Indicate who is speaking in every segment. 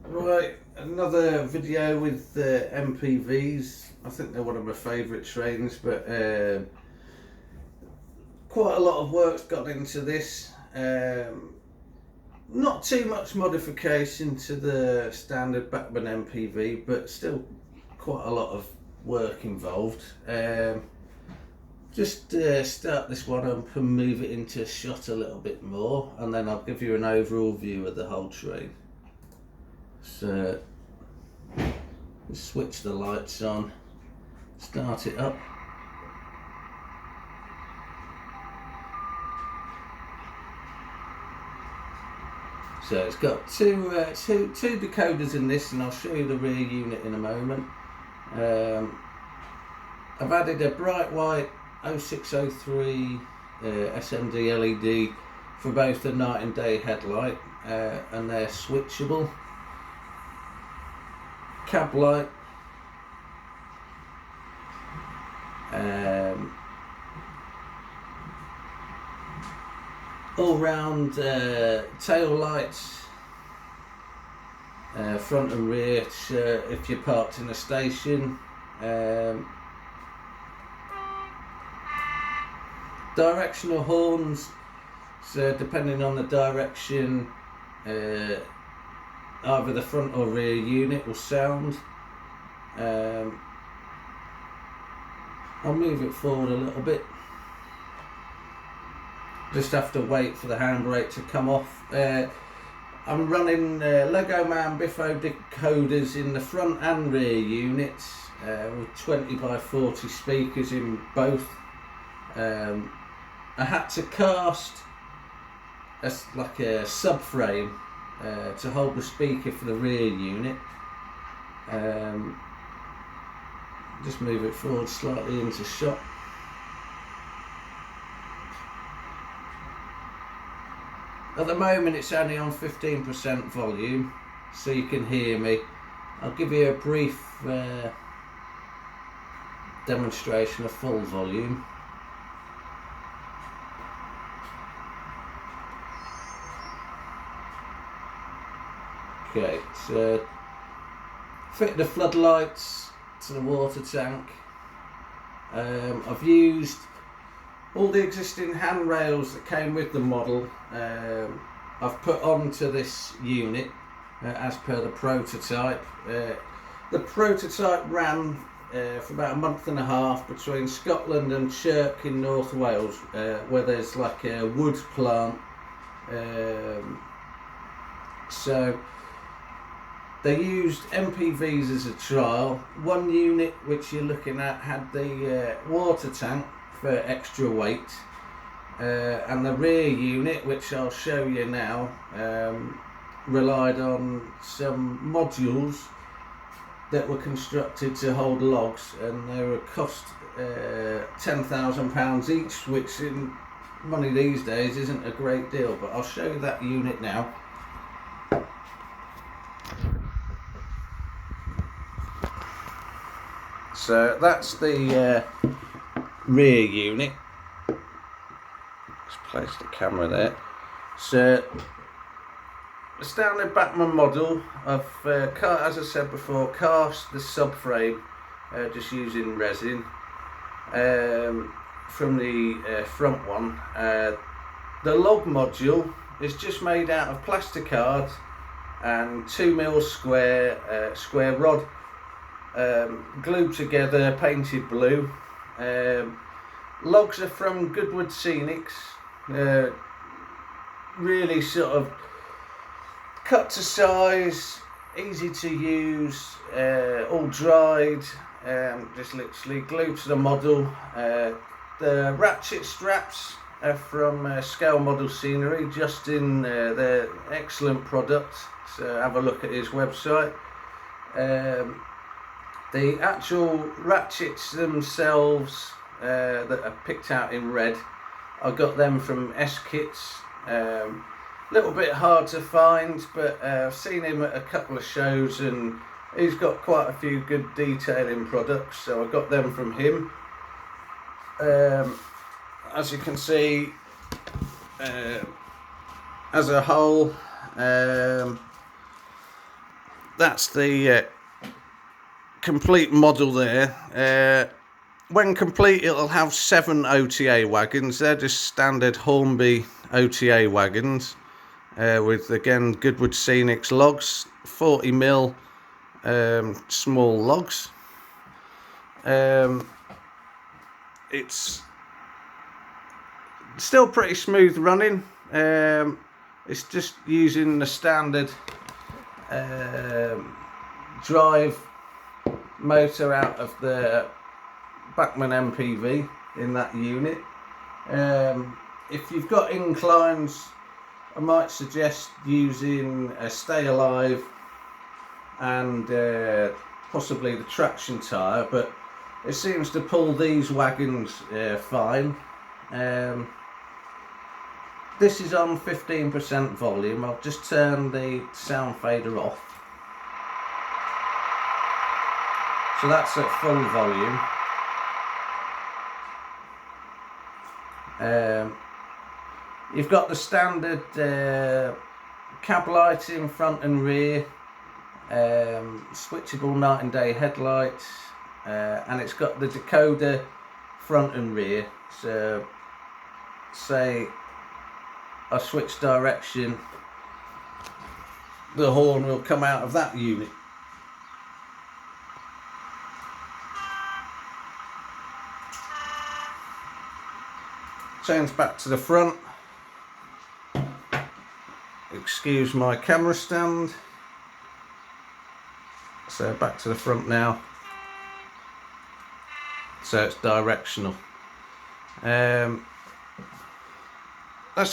Speaker 1: Right, another video with MPVs. I think they're one of my favourite trains, but quite a lot of work's gone into this. Not too much modification to the standard Bachmann MPV, but still quite a lot of work involved. Just start this one up and move it into shot a little bit more, and then I'll give you an overall view of the whole train. So switch the lights on, start it up. So it's got two decoders in this, and I'll show you the rear unit in a moment. I've added a bright white 0603 SMD LED for both the night and day headlight, and they're switchable. Cab light, all round tail lights, front and rear if you're parked in a station. Directional horns, so depending on the direction, either the front or rear unit will sound. I'll move it forward a little bit. Just have to wait for the handbrake to come off. I'm running lefomanbiffo decoders in the front and rear units with 20 by 40 speakers in both. I had to cast like a subframe to hold the speaker for the rear unit. Just move it forward slightly into shot. At the moment it's only on 15% volume, so you can hear me. I'll give you a brief demonstration of full volume. Okay, so fit the floodlights to the water tank. I've used all the existing handrails that came with the model. I've put onto this unit as per the prototype. The prototype ran for about a month and a half between Scotland and Chirk in North Wales, where there's like a wood plant. So they used MPVs as a trial. One unit which you're looking at had the water tank for extra weight, and the rear unit, which I'll show you now, relied on some modules that were constructed to hold logs, and they were cost £10,000 each, which in money these days isn't a great deal, but I'll show you that unit now. So that's the rear unit. Let's place the camera there. So the standard Bachmann model, I've as I said before, cast the subframe just using resin from the front one. The log module is just made out of plasticard and 2mm square rod, glued together, painted blue. Logs are from Goodwood Scenics, really sort of cut to size, easy to use, all dried, just literally glued to the model. The ratchet straps are from Scale Model Scenery. Justin, they're excellent product, so have a look at his website. The actual ratchets themselves that are picked out in red, I got them from S-Kits. Little bit hard to find, but I've seen him at a couple of shows and he's got quite a few good detailing products, so I got them from him. As you can see, as a whole, that's the complete model there. When complete, it'll have 7 OTA wagons. They're just standard Hornby OTA wagons with, again, Goodwood Scenics logs, 40mm small logs. It's still pretty smooth running. It's just using the standard drive motor out of the Bachmann MPV in that unit. If you've got inclines, I might suggest using a Stay Alive and possibly the traction tyre, but it seems to pull these wagons fine. This is on 15% volume. I'll just turn the sound fader off. So that's at full volume. You've got the standard cab lights in front and rear, switchable night and day headlights, and it's got the decoder front and rear. So say I switch direction, the horn will come out of that unit. Change back to the front. Excuse my camera stand. So back to the front now. So it's directional. That's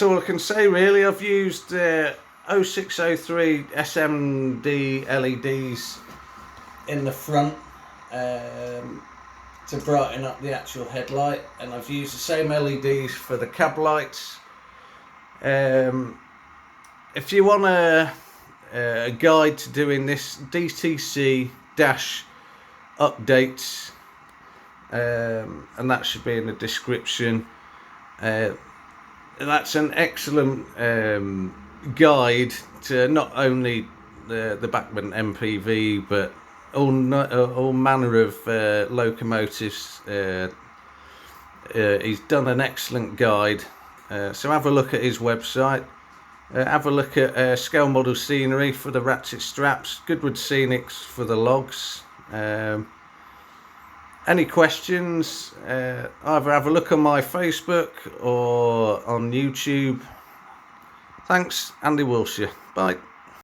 Speaker 1: all I can say really. I've used 0603 SMD LEDs in the front to brighten up the actual headlight, and I've used the same LEDs for the cab lights. If you want a guide to doing this, DTC updates, and that should be in the description. That's an excellent guide to not only the Bachmann MPV, but all manner of locomotives. He's done an excellent guide, so have a look at his website. Have a look at scale model scenery for the ratchet straps, Goodwood Scenics for the logs. Any questions, either have a look on my Facebook or on YouTube. Thanks, Andy Wilshire. Bye.